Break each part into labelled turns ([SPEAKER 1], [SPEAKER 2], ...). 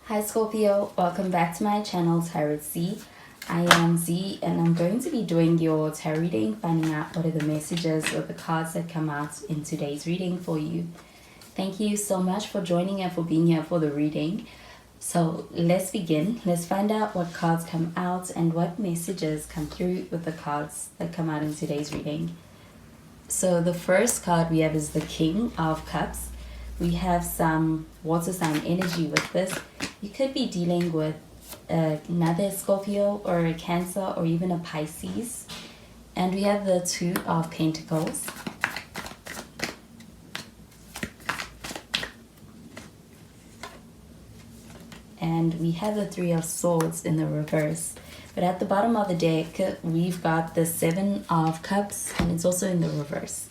[SPEAKER 1] Hi Scorpio, welcome back to my channel Tarot Z. I am Z and I'm going to be doing your tarot reading, finding out what are the messages or the cards that come out in today's reading for you. Thank you so much for joining and for being here for the reading. So let's begin. Let's find out what cards come out and what messages come through with the cards that come out in today's reading. So the first card we have is the King of Cups. We have some water sign energy with this. You could be dealing with another Scorpio or a Cancer or even a Pisces. And we have the Two of Pentacles. And we have the Three of Swords in the reverse. But at the bottom of the deck, we've got the Seven of Cups, and it's also in the reverse.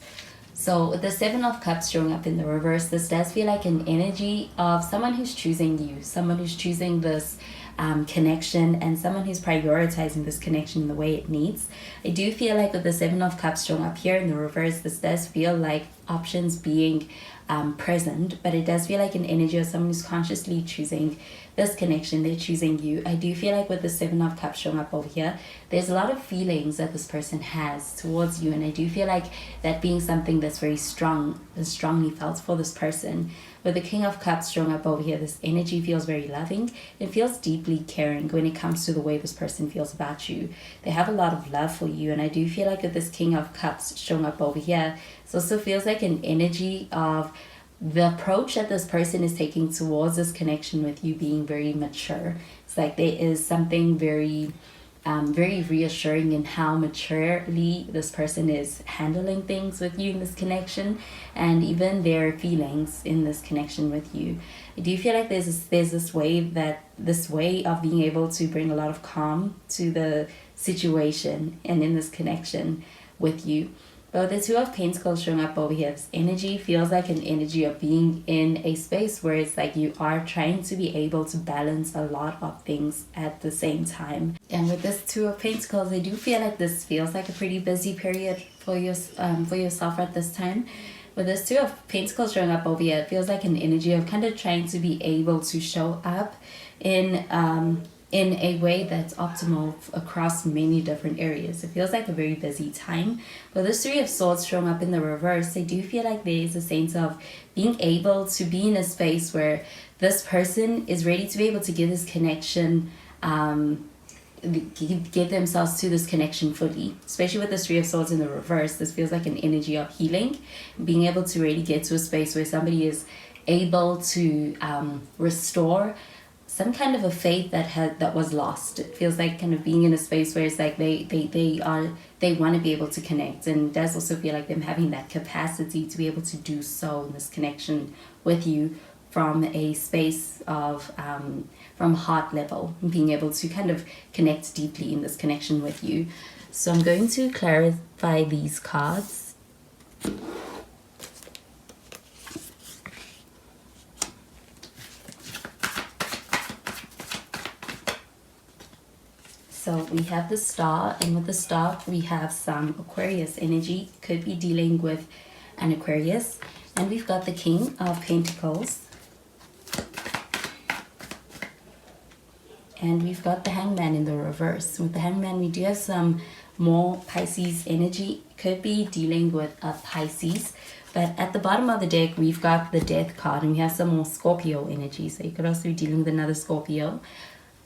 [SPEAKER 1] So with the Seven of Cups showing up in the reverse, this does feel like an energy of someone who's choosing you, someone who's choosing this connection, and someone who's prioritizing this connection in the way it needs. I do feel like with the Seven of Cups showing up here in the reverse, this does feel like options being present, but it does feel like an energy of someone who's consciously choosing this connection. They're choosing you. I do feel like with the Seven of Cups showing up over here, there's a lot of feelings that this person has towards you, and I do feel like that being something that's very strong and strongly felt for this person. With the King of Cups showing up over here, this energy feels very loving. It feels deeply caring when it comes to the way this person feels about you. They have a lot of love for you, and I do feel like with this King of Cups showing up over here, it also feels like an energy of the approach that this person is taking towards this connection with you being very mature. It's like there is something very reassuring in how maturely this person is handling things with you in this connection, and even their feelings in this connection with you. I do feel like there's this way of being able to bring a lot of calm to the situation and in this connection with you. But the Two of Pentacles showing up over here, this energy feels like an energy of being in a space where it's like you are trying to be able to balance a lot of things at the same time. And with this Two of Pentacles, I do feel like this feels like a pretty busy period for yourself at this time. With this Two of Pentacles showing up over here, it feels like an energy of kind of trying to be able to show up in a way that's optimal across many different areas. It feels like a very busy time. But this Three of Swords showing up in the reverse, I do feel like there is a sense of being able to be in a space where this person is ready to be able to give this connection, give themselves to this connection fully. Especially with the Three of Swords in the reverse, this feels like an energy of healing, being able to really get to a space where somebody is able to restore some kind of a faith that was lost. It feels like kind of being in a space where it's like they want to be able to connect, and it does also feel like them having that capacity to be able to do so in this connection with you from a space of from heart level, being able to kind of connect deeply in this connection with you. So I'm going to clarify these cards. So we have the Star, and with the Star we have some Aquarius energy. Could be dealing with an Aquarius. And we've got the King of Pentacles. And we've got the Hangman in the reverse. With the Hangman we do have some more Pisces energy. Could be dealing with a Pisces. But at the bottom of the deck we've got the Death card, and we have some more Scorpio energy. So you could also be dealing with another Scorpio.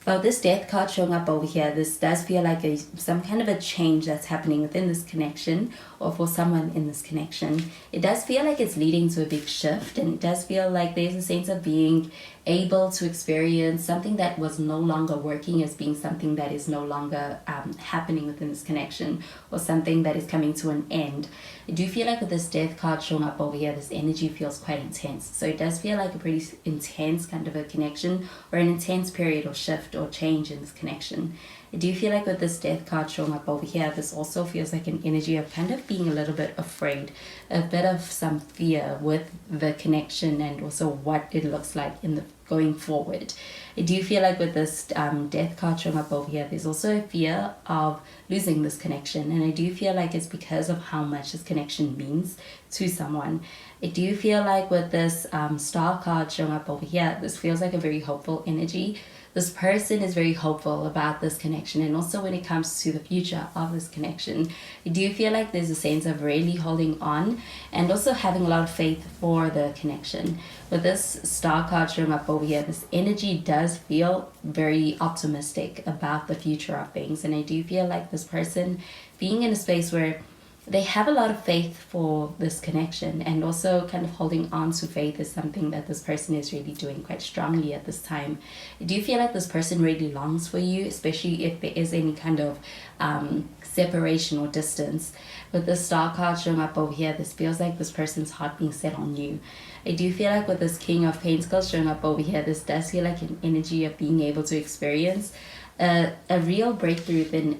[SPEAKER 1] Well, this Death card showing up over here, this does feel like some kind of a change that's happening within this connection, or for someone in this connection. It does feel like it's leading to a big shift, and it does feel like there's a sense of being able to experience something that was no longer working as being something that is no longer happening within this connection, or something that is coming to an end. I do feel like with this Death card showing up over here, this energy feels quite intense. So it does feel like a pretty intense kind of a connection, or an intense period or shift or change in this connection. I do feel like with this Death card showing up over here, this also feels like an energy of kind of being a little bit afraid, a bit of some fear with the connection, and also what it looks like in the going forward. I do feel like with this death card showing up over here, there's also a fear of losing this connection. And I do feel like it's because of how much this connection means to someone. I do feel like with this star card showing up over here, this feels like a very hopeful energy. This person is very hopeful about this connection, and also when it comes to the future of this connection, I do feel like there's a sense of really holding on and also having a lot of faith for the connection. With this star card showing up over here, this energy does feel very optimistic about the future of things, and I do feel like this person being in a space where they have a lot of faith for this connection, and also kind of holding on to faith is something that this person is really doing quite strongly at this time. I do feel like this person really longs for you, especially if there is any kind of separation or distance. With the star card showing up over here, this feels like this person's heart being set on you. I do feel like with this King of Pentacles showing up over here, this does feel like an energy of being able to experience a real breakthrough in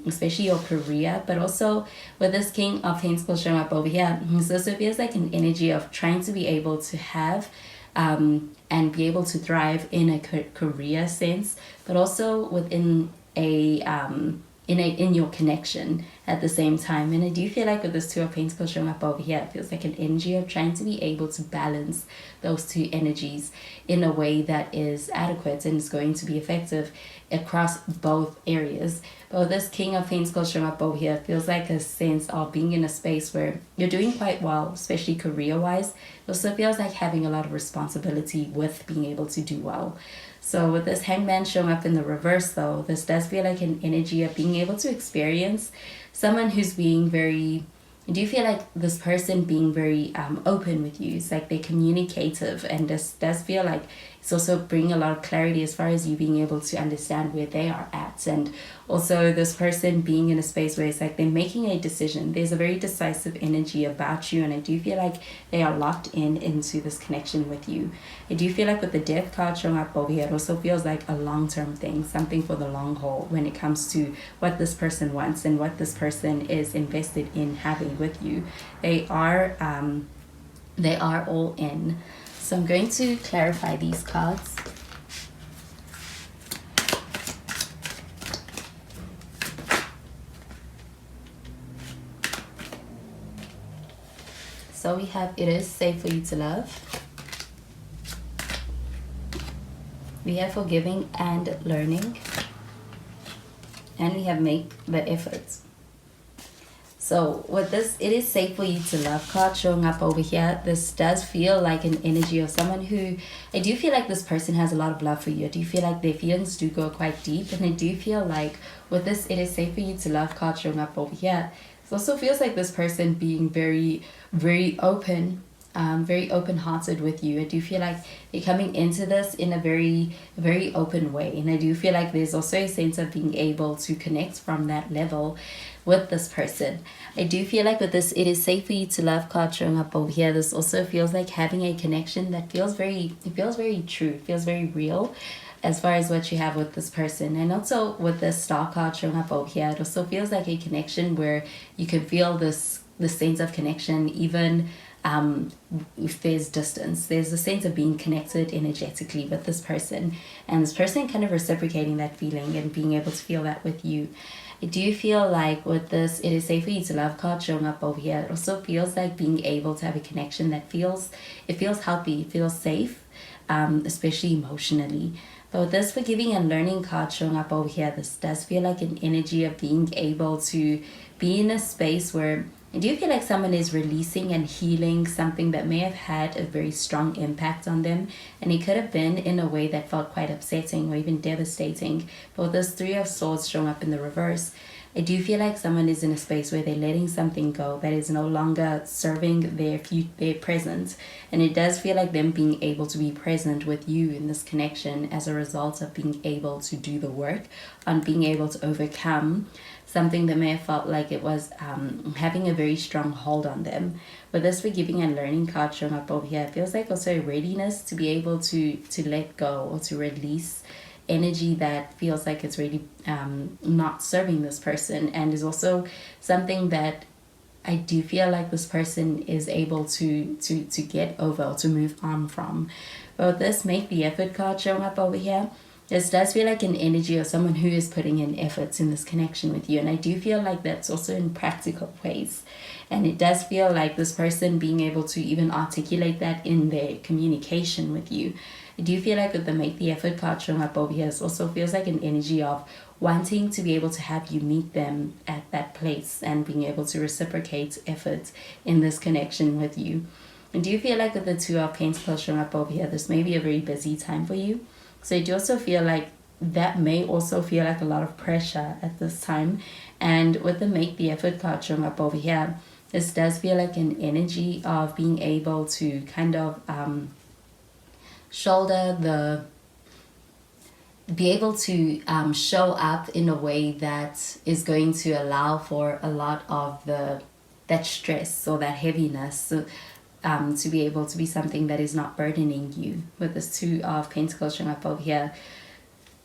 [SPEAKER 1] especially your career, but also with this King of Pentacles showing up over here, so it feels like an energy of trying to be able to have and be able to thrive in a career sense, but also within a in your connection at the same time. And I do feel like with this Two of Pentacles showing up over here, it feels like an energy of trying to be able to balance those two energies in a way that is adequate and is going to be effective across both areas. But with this King of Pentacles showing up over here, it feels like a sense of being in a space where you're doing quite well, especially career-wise. It also feels like having a lot of responsibility with being able to do well. So with this Hangman showing up in the reverse though, this does feel like an energy of being able to experience someone who's being very, do you feel like this person being very open with you? It's like they're communicative, and this does feel like it's also bringing a lot of clarity as far as you being able to understand where they are at. And also this person being in a space where it's like they're making a decision. There's a very decisive energy about you, and I do feel like they are locked into this connection with you. I do feel like with the Death card showing up over here, it also feels like a long-term thing, something for the long haul when it comes to what this person wants and what this person is invested in having with you. They are all in. So I'm going to clarify these cards. So we have, it is safe for you to love. We have forgiving and learning. And we have make the efforts. So with this, it is safe for you to love card showing up over here. This does feel like an energy of someone who, I do feel like this person has a lot of love for you. I do feel like their feelings do go quite deep. And I do feel like with this, it is safe for you to love card showing up over here. It also feels like this person being very, very open, very open-hearted with you. I do feel like they're coming into this in a very, very open way. And I do feel like there's also a sense of being able to connect from that level with this person. I do feel like with this, it is safe for you to love card showing up over here. This also feels like having a connection that feels very true. It feels very real as far as what you have with this person. And also with this Star card showing up over here, it also feels like a connection where you can feel this sense of connection even if there's distance. There's a sense of being connected energetically with this person, and this person kind of reciprocating that feeling and being able to feel that with you. I do feel like with this, it is safe for you to love card showing up over here. It also feels like being able to have a connection that feels healthy, it feels safe, especially emotionally. But with this forgiving and learning card showing up over here, this does feel like an energy of being able to be in a space where I do feel like someone is releasing and healing something that may have had a very strong impact on them. And it could have been in a way that felt quite upsetting or even devastating. But with this Three of Swords showing up in the reverse, I do feel like someone is in a space where they're letting something go that is no longer serving their present. And it does feel like them being able to be present with you in this connection as a result of being able to do the work on being able to overcome something that may have felt like it was having a very strong hold on them. With this forgiving and learning card showing up over here, it feels like also a readiness to be able to let go or to release energy that feels like it's really not serving this person, and is also something that I do feel like this person is able to get over or to move on from. But with this make the effort card showing up over here, this does feel like an energy of someone who is putting in efforts in this connection with you. And I do feel like that's also in practical ways. And it does feel like this person being able to even articulate that in their communication with you. I do feel like with the make the effort card showing up over here, it also feels like an energy of wanting to be able to have you meet them at that place and being able to reciprocate effort in this connection with you. And do you feel like with the Two of Pentacles showing up over here, this may be a very busy time for you? So I do also feel like that may also feel like a lot of pressure at this time. And with the make the effort card showing up over here, this does feel like an energy of being able to kind of be able to show up in a way that is going to allow for a lot of that stress or that heaviness to be able to be something that is not burdening you, with this Two of Pentacles showing up over here.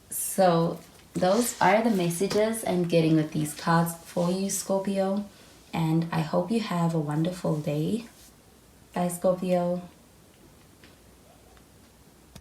[SPEAKER 1] So those are the messages I'm getting with these cards for you, Scorpio, and I hope you have a wonderful day. Bye, Scorpio.